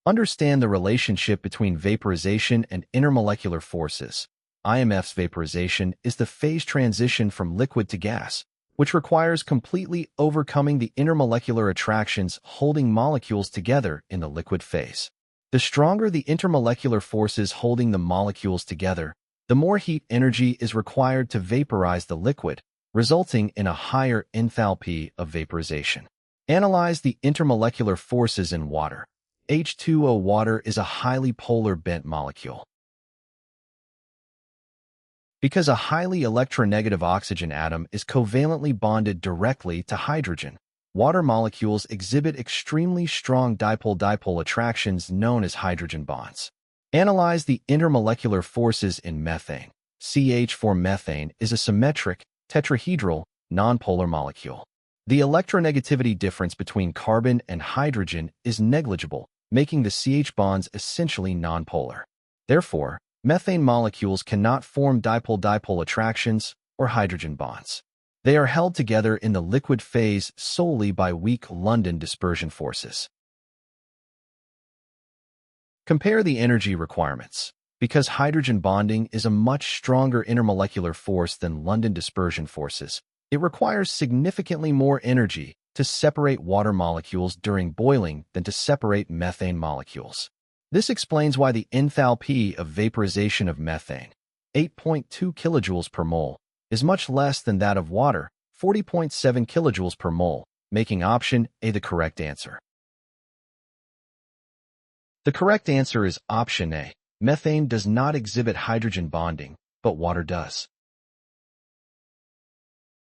Understand the relationship between vaporization and intermolecular forces. IMF's vaporization is the phase transition from liquid to gas, which requires completely overcoming the intermolecular attractions holding molecules together in the liquid phase. The stronger the intermolecular forces holding the molecules together, the more heat energy is required to vaporize the liquid, resulting in a higher enthalpy of vaporization. Analyze the intermolecular forces in water. H2O water is a highly polar bent molecule. Because a highly electronegative oxygen atom is covalently bonded directly to hydrogen, water molecules exhibit extremely strong dipole-dipole attractions known as hydrogen bonds. Analyze the intermolecular forces in methane. CH4 methane is a symmetric, tetrahedral, nonpolar molecule. The electronegativity difference between carbon and hydrogen is negligible, making the CH bonds essentially nonpolar. Therefore, methane molecules cannot form dipole-dipole attractions or hydrogen bonds. They are held together in the liquid phase solely by weak London dispersion forces. Compare the energy requirements. Because hydrogen bonding is a much stronger intermolecular force than London dispersion forces, it requires significantly more energy to separate water molecules during boiling than to separate methane molecules. This explains why the enthalpy of vaporization of methane, 8.2 kilojoules per mole, is much less than that of water, 40.7 kilojoules per mole, making option A the correct answer. The correct answer is option A. Methane does not exhibit hydrogen bonding, but water does.